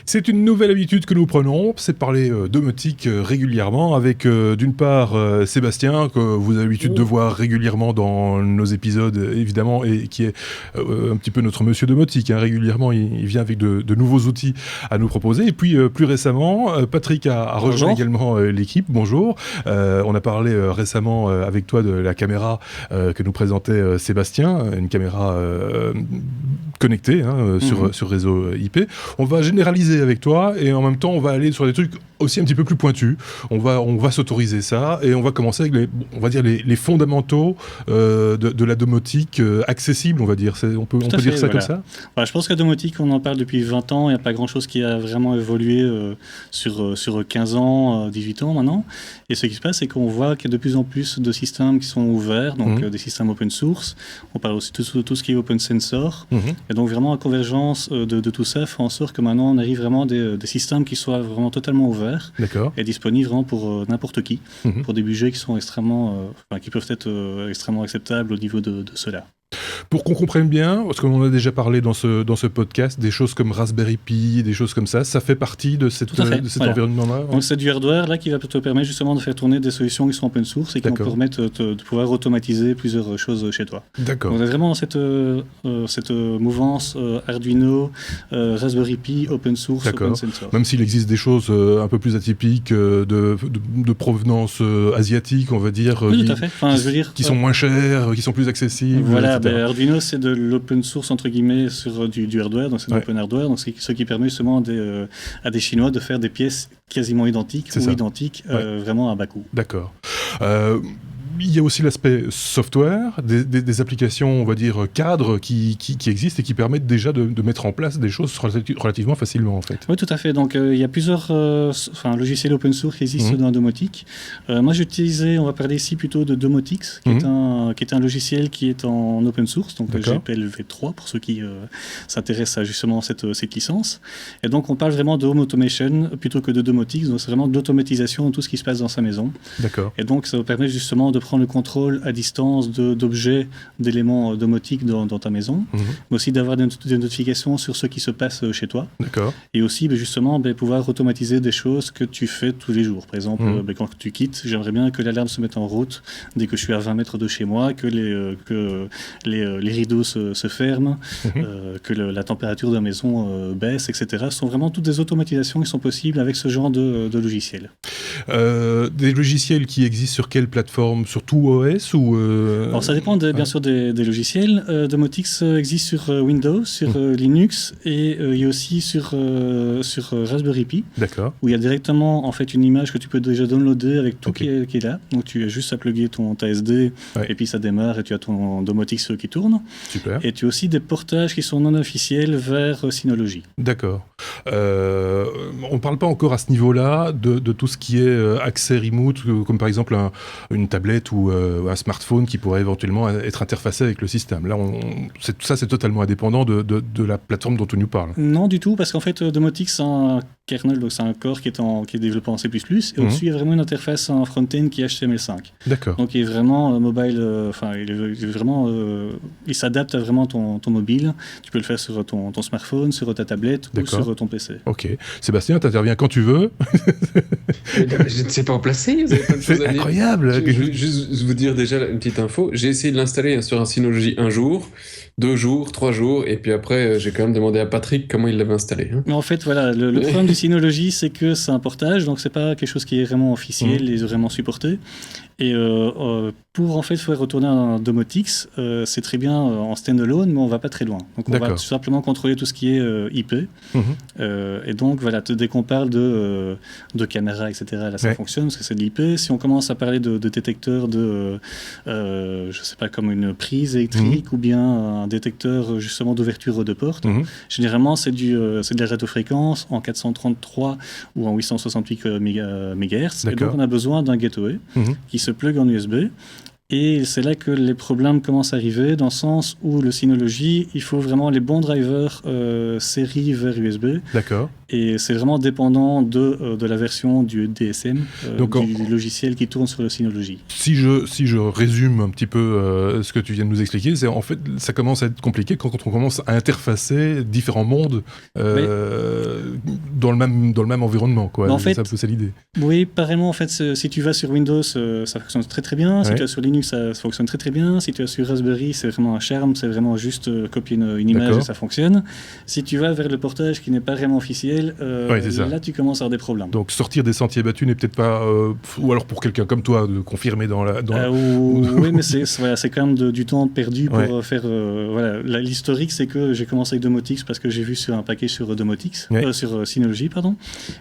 C'est une nouvelle habitude que nous prenons, c'est de parler domotique régulièrement avec d'une part Sébastien, que vous avez l'habitude de voir régulièrement dans nos épisodes évidemment, et qui est un petit peu notre monsieur domotique. Régulièrement, il vient avec de nouveaux outils à nous proposer. Et puis plus récemment, Patrick a rejoint également l'équipe. Bonjour. On a parlé récemment avec toi de la caméra que nous présentait Sébastien, une caméra connectée sur réseau IP. On va généraliser avec toi et en même temps on va aller sur des trucs aussi un petit peu plus pointus. On va s'autoriser ça et on va commencer avec les fondamentaux de la domotique accessible, on va dire. On peut dire ça comme ça. Voilà, je pense que la domotique, on en parle depuis 20 ans, il n'y a pas grand chose qui a vraiment évolué sur 15 ans, 18 ans maintenant. Et ce qui se passe, c'est qu'on voit qu'il y a de plus en plus de systèmes qui sont ouverts, donc des systèmes open source. On parle aussi de tout ce qui est open sensor. Et donc vraiment la convergence de tout ça fait en sorte que maintenant on arrive vraiment des systèmes qui soient vraiment totalement ouverts et disponibles vraiment pour n'importe qui, pour des budgets qui sont qui peuvent être extrêmement acceptables au niveau de cela. Pour qu'on comprenne bien, parce qu'on en a déjà parlé dans ce podcast, des choses comme Raspberry Pi, des choses comme ça fait partie de cet environnement-là. Donc c'est du hardware là qui va te permettre justement de faire tourner des solutions qui sont open source et qui vont te permettre de pouvoir automatiser plusieurs choses chez toi. D'accord. Donc on est vraiment dans cette mouvance Arduino, Raspberry Pi, open source, open sensor. Même s'il existe des choses un peu plus atypiques de provenance asiatique, on va dire, tout à fait. Qui sont moins chères, qui sont plus accessibles. Voilà. Arduino, c'est de l'open source entre guillemets sur du hardware, donc c'est de l'open hardware, donc ce qui permet justement à des Chinois de faire des pièces quasiment identiques vraiment à bas coût. D'accord. Il y a aussi l'aspect software, des applications, on va dire, cadres qui existent et qui permettent déjà de mettre en place des choses relativement facilement, en fait. Oui, tout à fait. Donc, il y a plusieurs logiciels open source qui existent dans la domotique. Moi, on va parler ici plutôt de Domotix, qui est un logiciel qui est en open source, donc GPL v3, pour ceux qui s'intéressent à justement cette licence. Et donc, on parle vraiment de home automation plutôt que de Domotix, donc c'est vraiment de l'automatisation de tout ce qui se passe dans sa maison. D'accord. Et donc, ça va permettre justement de prendre le contrôle à distance d'objets, d'éléments domotiques dans ta maison, mais aussi d'avoir des notifications sur ce qui se passe chez toi. D'accord. Et aussi, justement, pouvoir automatiser des choses que tu fais tous les jours. Par exemple, quand tu quittes, j'aimerais bien que l'alarme se mette en route dès que je suis à 20 mètres de chez moi, que les rideaux se ferment, que la température de la maison baisse, etc. Ce sont vraiment toutes des automatisations qui sont possibles avec ce genre de logiciel. Des logiciels qui existent sur quelle plateforme ? Sur tout OS ou Alors ça dépend bien sûr des logiciels. Domotix existe sur Windows, sur Linux et il y a aussi sur Raspberry Pi. D'accord. Où il y a directement en fait une image que tu peux déjà downloader avec tout qui est là. Donc tu as juste à plugger ta SD et puis ça démarre et tu as ton Domotix qui tourne. Super. Et tu as aussi des portages qui sont non officiels vers Synology. D'accord. On ne parle pas encore à ce niveau-là de tout ce qui est accès remote, comme par exemple une tablette ou un smartphone qui pourrait éventuellement être interfacé avec le système. Là, c'est totalement indépendant de la plateforme dont on nous parle. Non, du tout, parce qu'en fait, Domotix, c'est un kernel, donc c'est un core qui est développé en C++, et au-dessus, il y a vraiment une interface en front-end qui est HTML5. D'accord. Donc, il est vraiment mobile, il s'adapte à vraiment ton mobile. Tu peux le faire sur ton smartphone, sur ta tablette ou sur ton PC. Ok. Sébastien, tu interviens quand tu veux. Je ne sais pas en placer, vous avez pas de choses à dire. Incroyable. Je vais juste vous dire déjà une petite info. J'ai essayé de l'installer sur un Synology un jour, 2 jours, 3 jours, et puis après, j'ai quand même demandé à Patrick comment il l'avait installé. Mais en fait, voilà, le problème du Synology, c'est que c'est un portage, donc c'est pas quelque chose qui est vraiment officiel et vraiment supporté. Et pour en fait faire retourner un Domotix, c'est très bien en standalone, mais on va pas très loin. Donc on va tout simplement contrôler tout ce qui est IP. Et donc voilà, dès qu'on parle de caméra, etc., là ça fonctionne parce que c'est de l'IP. Si on commence à parler de détecteurs je sais pas, comme une prise électrique ou bien un détecteur justement d'ouverture de porte, généralement c'est de la radiofréquence en 433 ou en 868 MHz. Et donc on a besoin d'un gateway qui se plug en USB. Et c'est là que les problèmes commencent à arriver, dans le sens où le Synology, il faut vraiment les bons drivers série vers USB. D'accord. Et c'est vraiment dépendant de la version du DSM, du logiciel qui tourne sur le Synology. Si je résume un petit peu ce que tu viens de nous expliquer, c'est en fait, ça commence à être compliqué quand on commence à interfacer différents mondes dans le même environnement, quoi. En fait, c'est l'idée. Oui, pareillement, en fait, si tu vas sur Windows, ça fonctionne très très bien. Si tu vas sur Linux, ça fonctionne très très bien. Si tu vas sur Raspberry, c'est vraiment un charme, c'est vraiment juste copier une image et ça fonctionne. Si tu vas vers le portage qui n'est pas vraiment officiel, là tu commences à avoir des problèmes. Donc sortir des sentiers battus n'est peut-être pas, ou alors pour quelqu'un comme toi, de confirmer dans la... Oui, mais c'est quand même du temps perdu pour faire... l'historique, c'est que j'ai commencé avec Domotix parce que j'ai vu sur un package sur Domotix, sur Synology, pardon.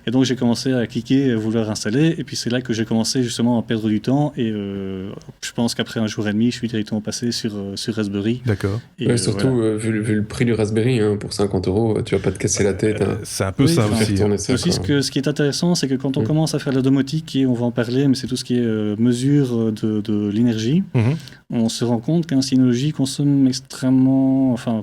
Et donc j'ai commencé à cliquer, vouloir installer, et puis c'est là que j'ai commencé justement à perdre du temps, et je pense qu'après un jour et demi, je suis directement passé sur Raspberry. D'accord. Et surtout, vu le prix du Raspberry, pour 50 €, tu vas pas te casser la tête. C'est un peu ça aussi. Ce qui est intéressant, c'est que quand on commence à faire la domotique, et on va en parler, mais c'est tout ce qui est mesure de l'énergie, on se rend compte qu'un Synology consomme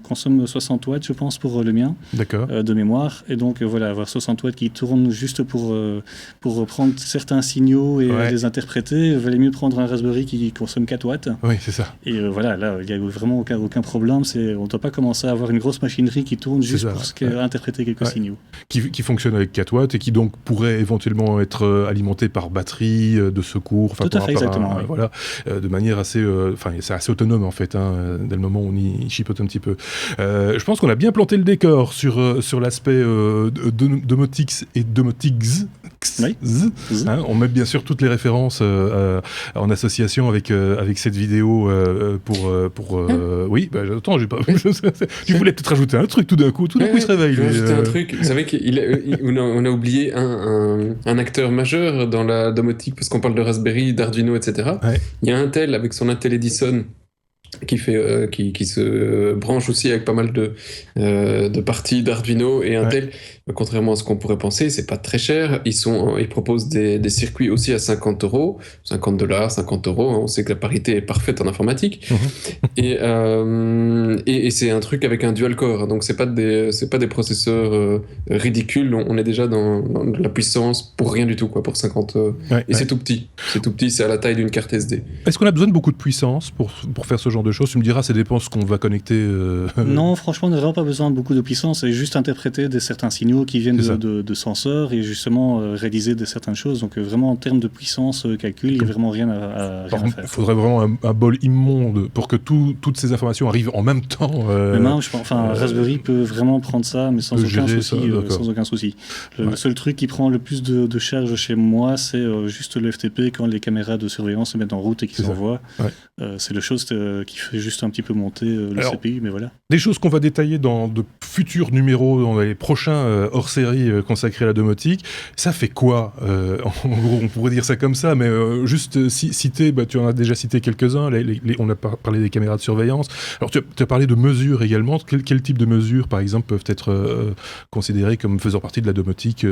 consomme 60 watts, je pense, pour le mien, de mémoire. Et donc, avoir 60 watts qui tournent juste pour prendre certains signaux et les interpréter, il valait mieux prendre un Raspberry qui consomme 4 watts. Oui, c'est ça. Et là, il n'y a vraiment aucun problème. On ne doit pas commencer à avoir une grosse machinerie qui tourne juste pour interpréter quelques signaux. Qui fonctionne avec 4 watts et qui donc pourrait éventuellement être alimenté par batterie de secours. Tout à fait, exactement. De manière assez... c'est assez autonome en fait, dès le moment où on y chipote un petit peu. Je pense qu'on a bien planté le décor sur l'aspect Domotix et Domotix. On met bien sûr toutes les références en association avec cette vidéo oui, attends, j'ai pas... Tu voulais peut-être rajouter un truc tout d'un coup il se réveille. Je vais rajouter un truc. Vous savez qu'on a oublié un acteur majeur dans la domotique, parce qu'on parle de Raspberry, d'Arduino, etc. Il y a Intel avec son Intel Edison qui se branche aussi avec pas mal de parties d'Arduino, et Intel, contrairement à ce qu'on pourrait penser, c'est pas très cher. Ils proposent des circuits aussi à 50 €, 50 $, 50 €. On sait que la parité est parfaite en informatique. Et c'est un truc avec un dual core. Donc c'est pas des processeurs ridicules. On est déjà dans de la puissance pour rien du tout, quoi, pour 50 €. C'est tout petit. C'est à la taille d'une carte SD. Est-ce qu'on a besoin de beaucoup de puissance pour faire ce genre de choses? Tu me diras, ça dépend ce qu'on va connecter. Non, franchement, on n'a vraiment pas besoin de beaucoup de puissance. C'est juste interpréter certains signaux qui viennent de senseurs, et justement réaliser certaines choses. Donc vraiment en termes de puissance calcul, il n'y a vraiment rien à faire. Il faudrait vraiment un bol immonde pour que toutes ces informations arrivent en même temps. Raspberry peut vraiment prendre ça, mais sans aucun souci. Le seul truc qui prend le plus de charge chez moi, c'est juste le FTP quand les caméras de surveillance se mettent en route et qu'ils s'envoient. C'est le chose qui fait juste un petit peu monter le CPU, mais voilà. Des choses qu'on va détailler dans de futurs numéros, dans les prochains hors-série consacrés à la domotique. Ça fait quoi en gros, on pourrait dire ça comme ça, mais juste citer, tu en as déjà cité quelques-uns, on a parlé des caméras de surveillance. Alors tu as parlé de mesures également. Quel type de mesures, par exemple, peuvent être considérées comme faisant partie de la domotique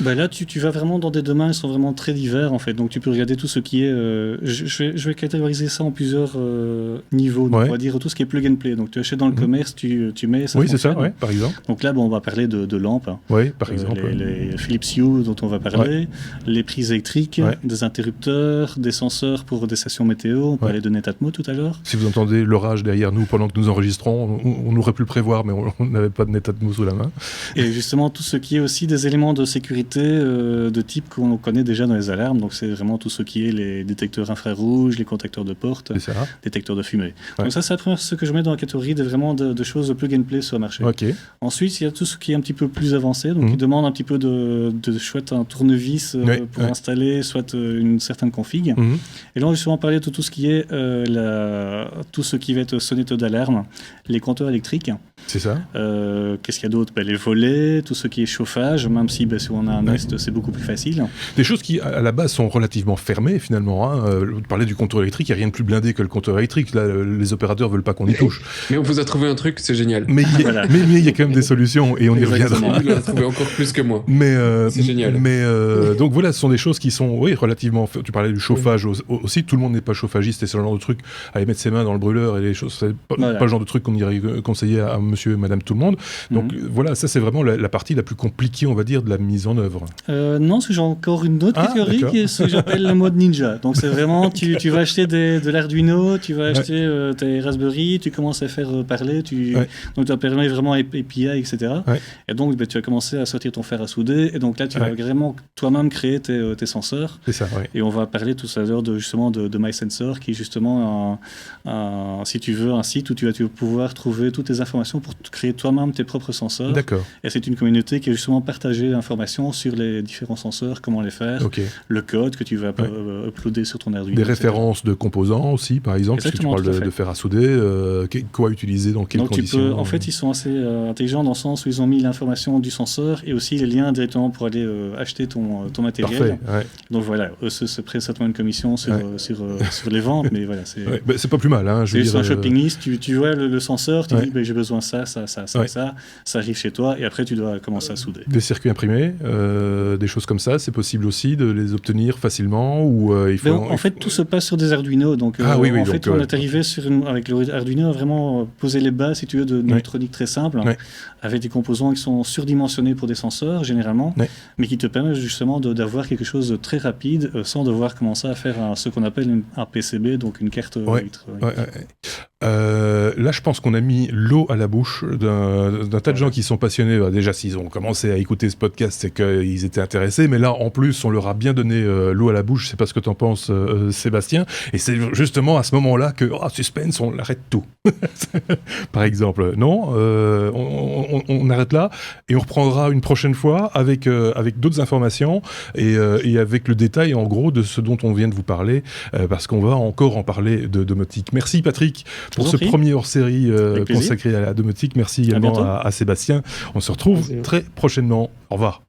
Là, tu vas vraiment dans des domaines qui sont vraiment très divers, en fait. Donc tu peux regarder tout ce qui est... je vais catégoriser ça en plusieurs niveaux. Donc, on va dire tout ce qui est plug and play. Donc tu achètes dans le commerce, tu mets... Oui, c'est ça, par exemple. Donc là, on va parler de lampes. Oui, par exemple. Les Philips Hue dont on va parler, les prises électriques, des interrupteurs, des senseurs pour des stations météo. On parlait de Netatmo tout à l'heure. Si vous entendez l'orage derrière nous pendant que nous enregistrons, on aurait pu le prévoir, mais on n'avait pas de Netatmo sous la main. Et justement, tout ce qui est aussi des éléments de sécurité de type qu'on connaît déjà dans les alarmes. Donc c'est vraiment tout ce qui est les détecteurs infrarouges, les contacteurs de porte, détecteurs de fumée. Donc ça, c'est la première ce que je mets dans la catégorie de choses de plug and play sur le marché. Ensuite, il y a tout ce qui est un petit peu plus avancé, donc qui demande un petit peu de soit un tournevis pour installer, soit une certaine config. Et là, on va justement parler de tout ce qui est tout ce qui va être sonnette d'alarme, les compteurs électriques. C'est ça. Qu'est-ce qu'il y a d'autre? Les volets, tout ce qui est chauffage, même si on a un Nest, c'est beaucoup plus facile. Des choses qui, à la base, sont relativement fermées, finalement. Parler du compteur électrique, il n'y a rien de plus blindé que le compteur électrique. Là, les opérateurs ne veulent pas qu'on y touche. Mais on vous a trouvé un truc, c'est génial. Mais il y a quand même des solutions, et on y reviendra. Il en a trouvé encore plus que moi. Mais c'est génial. Mais donc voilà, ce sont des choses qui sont, relativement. Tu parlais du chauffage aussi. Tout le monde n'est pas chauffagiste et c'est le genre de truc à aller mettre ses mains dans le brûleur et les choses. C'est pas le genre de truc qu'on irait conseiller à monsieur et madame tout le monde. Donc voilà, ça c'est vraiment la partie la plus compliquée, on va dire, de la mise en œuvre. Non, parce que j'ai encore une autre catégorie qui est ce que j'appelle le mode ninja. Donc c'est vraiment, tu vas acheter de l'Arduino, tu vas acheter tes Raspberry, tu commences à faire parler, donc tu permets vraiment API, etc. Et donc tu vas commencer à sortir ton fer à souder, et donc là tu vas vraiment toi-même créer tes senseurs. C'est ça, Et on va parler tout à l'heure justement de MySensor, qui est justement si tu veux, un site où tu vas pouvoir trouver toutes tes informations pour créer toi-même tes propres senseurs. D'accord. Et c'est une communauté qui a justement partagé l'information sur les différents senseurs, comment les faire, le code que tu vas uploader sur ton Arduino. Des références de composants aussi, par exemple, parce que tu parles de fer à souder, quoi utiliser, dans quelles conditions. En fait, ils sont assez intelligents dans le sens où ils ont mis l'information du senseur et aussi les liens directement pour aller acheter ton matériel. Parfait, donc voilà, eux se prennent certainement une commission sur les ventes, mais voilà. C'est pas plus mal. Hein, c'est juste un shopping list, tu vois le senseur, tu dis j'ai besoin de ça arrive chez toi et après tu dois commencer à souder. Des circuits imprimés, des choses comme ça, c'est possible aussi de les obtenir facilement ou il faut... En fait, tout se passe sur des Arduino, donc en fait on est arrivé avec le Arduino à vraiment poser les bases, si tu veux, d'une électronique très simple, avec des composants qui sont surdimensionnés pour des senseurs généralement, mais qui te permettent justement d'avoir quelque chose de très rapide sans devoir commencer à faire ce qu'on appelle un PCB, donc une carte là, je pense qu'on a mis l'eau à la bouche d'un tas de gens qui sont passionnés. Déjà, s'ils ont commencé à écouter ce podcast, c'est qu'ils étaient intéressés. Mais là, en plus, on leur a bien donné l'eau à la bouche. Je sais pas ce que t'en penses, Sébastien. Et c'est justement à ce moment-là que, suspense, on arrête tout. Par exemple. Non, on arrête là et on reprendra une prochaine fois avec d'autres informations et avec le détail, en gros, de ce dont on vient de vous parler, parce qu'on va encore en parler de domotique. Merci, Patrick, pour ce premier hors-série consacré à la domotique. Merci également à Sébastien. On se retrouve très prochainement. Au revoir.